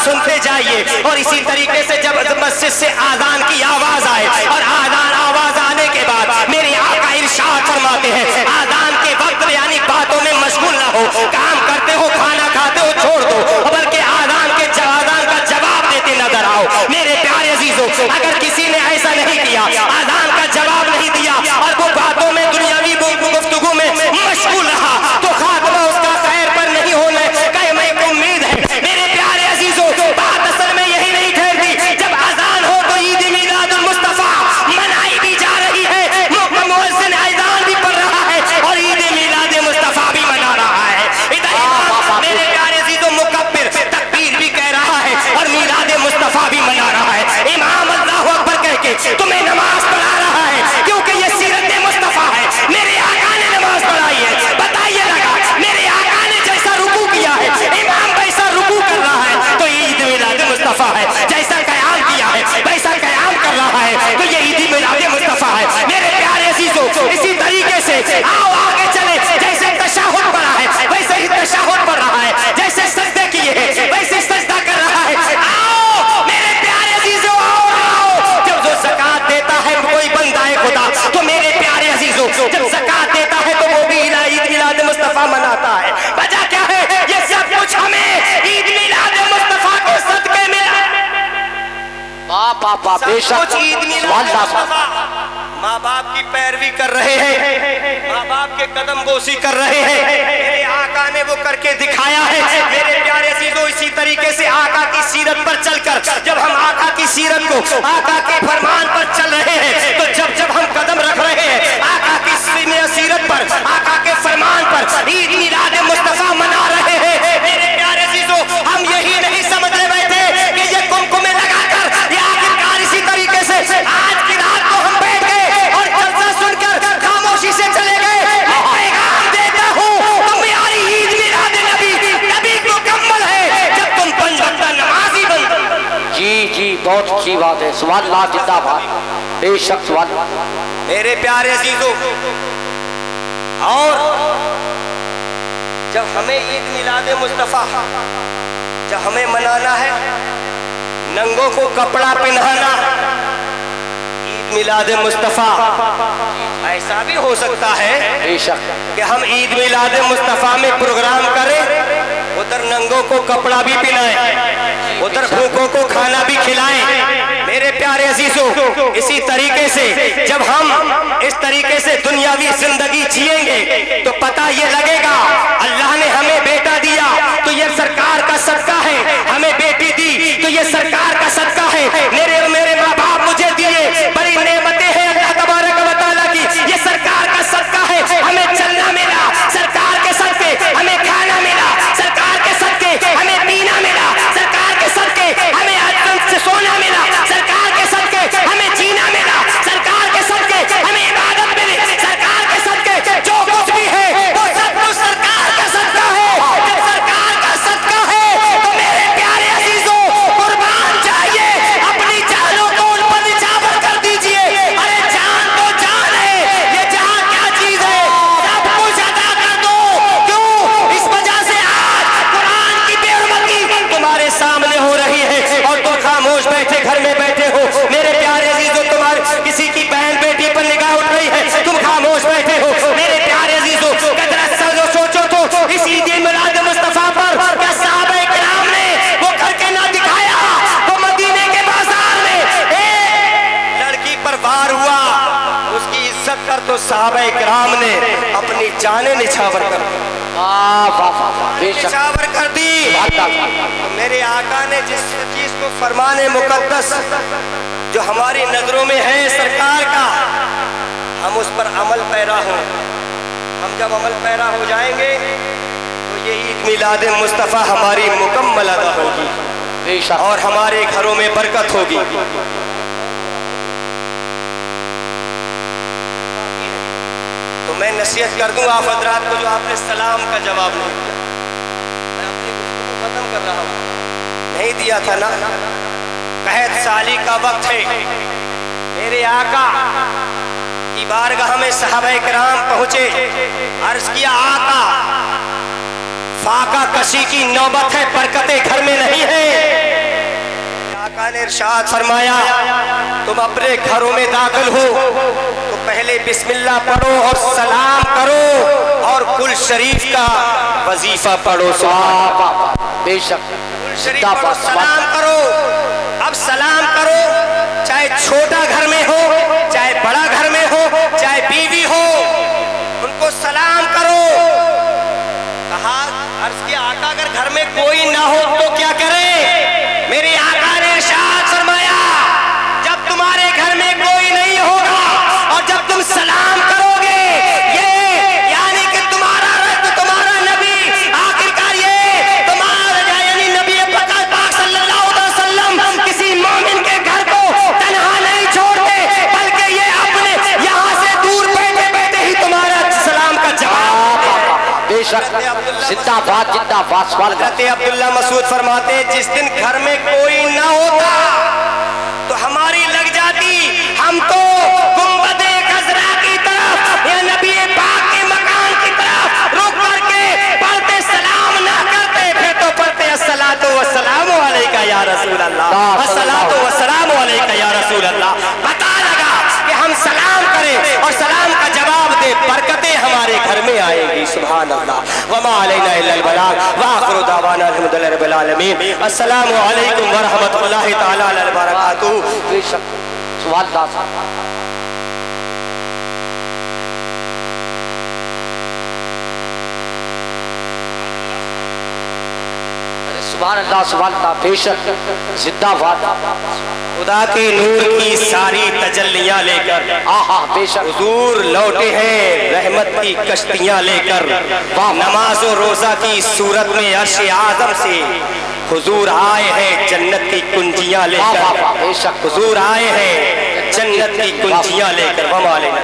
सुनते जाइए। और इसी तरीके से जब मस्जिद से आजान की आवाज आए और आवाज आने के बाद मेरे आका इरशाद फरमाते हैं आजान के वक्त यानी बातों में मशगूल ना हो, काम करते हो, खाना खाते हो, छोड़ दो, बल्कि आजान का जवाब देते नजर आओ। मेरे प्यारे अजीजों, अगर किसी ने ऐसा नहीं किया, आजान का जवाब नहीं दिया और वो बातों में दुनियावी गुफ्तगू में मशगूल रहा, तो खात्मा उसका खैर पर नहीं होने का मैं उम्मीद है। मेरे प्यारे अजीजों, बात असल में यही नहीं ठहरती। जब आजान हो तो ईद मिलादुल मुस्तफा मनाई भी जा रही है, मुअज्जिन आजान भी पढ़ रहा है और ईद मिलाद मुस्तफा भी मना रहा है। इधर मेरे प्यारे अजीजों मुकब्बिर तकबीर भी कह रहा है और मिलाद मुस्तफा भी मना रहा है। इमाम अल्लाहु अकबर कह के तुम्हें नमाज पढ़ा रहा है, क्योंकि ये सीरत मुस्तफा है। मेरे आका ने नमाज पढ़ाई है, बताइए लगा मेरे आका ने जैसा रुकू किया है इमाम वैसा रुकू कर रहा है तो ईद मिलाद मुस्तफा है। जैसा कयाम किया है वैसा कयाम कर रहा है तो ये ईद मिलाद मुस्तफा है। मेरे प्यारे अजीजों, इसी तरीके से आओ आगे चले। जैसे तशहुद पढ़ा है वैसे ही तशहुद पढ़ रहा है, जैसे सजदे किए हैं वैसे सजदा कर रहा है। आओ मेरे प्यारे अजीजों, आओ। जब जो ज़कात देता है कोई बंदा है खुदा, तो मेरे प्यारे अजीजों जब ज़कात देता है तो वो भी ईद मिलाद मुस्तफा मनाता है। वजह क्या है? ये सब कुछ हमें ईद मिलाद मुस्तफा के सदके में बेशक ईद मिलाद मुस्तफा। माँ बाप की पैरवी कर रहे हैं, माँ बाप के कदम बोसी कर रहे हैं, मेरे आका ने वो करके दिखाया है। मेरे प्यारे अजीजों, इसी तरीके से आका की सीरत पर चलकर जब हम आका की सीरत को आका के फरमान पर चल रहे हैं, तो जब हम कदम रख रहे हैं आका की सीरत पर, आका के फरमान पर, ईद मिलाद मुस्तफा मना रहे हैं। मेरे प्यारे अजीजों, हम यही नहीं समझने बैठे कि ये कुमकुमे लगाकर या आखिरकार इसी तरीके से आज की रात को हम बैठ गए और जलसा सुनकर खामोशी से चले गए। मैं पैगाम देता हूँ तुम्हारी ईद मिलाद नबी मुकम्मल है जब तुम 5 वक्त नमाजी बन। जी बहुत अच्छी बात है। सुभान अल्लाह, जिंदाबाद, बेशक सुभान। मेरे प्यारे अजीजों, और जब हमें ईद मिलाद मुस्तफा जब हमें मनाना है, नंगों को कपड़ा पहनाना, ईद मिलाद मुस्तफा ऐसा भी हो सकता है बेशक कि हम ईद मिलाद मुस्तफा में प्रोग्राम करें, उधर नंगों को कपड़ा भी पहनाएं, उधर भूखों को खाना भी खिलाएं। मेरे प्यारे अजीजों, इसी तरीके से जब हम इस तरीके से दुनियावी जिंदगी जिएंगे तो पता ये लगेगा अल्लाह ने हमें बेटा दिया तो ये सरकार का सदका है, हमें बेटी दी तो ये सरकार का सदका है। मेरे माँ बाप मुझे दिए, बड़ी नेमतें हैं अल्लाह तबारक व तआला की, ये सरकार का सदका है। हमें चलना मिला सरकार के सदके, हमें खाना मिला सरकार के सदके, हमें पीना मिला सरकार के सदके, हमें आराम से सोना मिला सरकार के सदके, हमें जीना मिला सरकार के सदके, हमें इबादत मिली सरकार के सदके। जो कुछ भी है वो सब कुछ सरकार का सदका है। जब सरकार का सदका है तो मेरे प्यारे अजीजों, कुर्बान जाइए, अपनी जानों को उन पर निछावर कर दीजिए। अरे जान तो जान है, ये जान क्या चीज है, सब कुछ अदा कर दो। क्यों? इस वजह से आज कुरान की बेहुरमती तुम्हारे सामने हो रही है और तुम खामोश बैठे घर में बैठे हो। मेरे प्यारे अजीजों, तुम्हारे किसी की बहन बेटी पर निगाह उठ रही है, तुम खामोश बैठे हो। मेरे प्यारे अजीजों, सोचो तो इस ईद मिलाद मुस्तफा पर क्या सहाबा किराम ने वो करके ना दिखाया? वो मदीने के बाजार में एक लड़की पर वार हुआ, उसकी इज्जत कर तो सहाबा किराम ने अपनी जाने निछावर कर निछावर कर दी। तो मेरे आका ने जिस चीज को फरमाने मुकद्दस जो हमारी नजरों में है सरकार का, हम उस पर अमल पैरा हो। हम जब अमल पैरा हो जाएंगे तो ये ईद मिलाद मुस्तफा हमारी मुकम्मल अदा होगी और हमारे घरों में बरकत होगी। तो मैं नसीहत कर दूं आप हजरात को, जो आपने सलाम का जवाब नहीं दिया, मैं अपनी गुफ्तगू खत्म कर रहा हूं, नहीं दिया था ना। कहत साली का वक्त है, मेरे आका की बारगाह में सहाबाए किराम पहुंचे, अर्ज किया आका फाका कशी की नौबत है, बरकतें घर में नहीं है। इरशाद फरमाया तुम अपने घरों में दाखिल हो तो पहले बिस्मिल्लाह पढ़ो और सलाम करो और कुल शरीफ का वजीफा पढ़ो। बेशक शरीफ पढ़ो, सलाम करो। अब सलाम करो, चाहे छोटा घर में हो चाहे बड़ा घर में हो चाहे बीवी हो, उनको सलाम करो। कहा अर्ज किया आका अगर घर में कोई ना हो तो क्या करे? मेरे आका ने इरशाद फरमाया जब तुम्हारे घर में कोई नहीं होगा और जब तुम सलाम करोगे, ये यानी कि तुम्हारा रब तुम्हारा नबी आखिरकार ये तुम्हारा यानी नबी पाक सल्लल्लाहु अलैहि वसल्लम किसी मोमिन के घर को तन्हा नहीं छोड़ते, बल्कि ये अपने यहाँ से दूर बैठे बैठे ही तुम्हारा सलाम का जवाब। बेशक जिंदाबाद जिंदाबाद। सवाल अब्दुल्ला मसूद फरमाते जिस दिन घर में कोई ना होता तो हमारी लग जाती, हम तो गुंबदे खजरा की तरफ या नबी पाक के मकान की तरफ रुक करके पढ़ते सलाम ना करते, फिर तो पढ़ते अस्सलातु वस्सलामु अलैका या रसूल अल्लाह, अस्सलातु वस्सलामु अलैका या रसूल अल्लाह। पता लगा कि हम सलाम करें और सलाम का जवाब दे, बरकतें हमारे घर में आएगी। सुभान अल्लाह। वमा अलैना इल्लल बलाग व आखिरु दावाना अल्हम्दुलिल्लाहि रब्बिल आलमीन। अस्सलामु अलैकुम व रहमतुल्लाहि तआला व बरकातुहू। बेशक सवाल दास। सुभान अल्लाह सुभान अल्लाह। बेशक जिंदाबाद। खुदा के नूर की सारी तजल्लियां लेकर बेशक हुजूर लौटे हैं रहमत की कश्तियां लेकर। नमाज और रोजा की सूरत में अर्श आजम से हुजूर आए हैं जन्नत की कुंजियां लेकर। बेशक हुजूर आए हैं जन्नत की कुंजियां लेकर। वमा अलैना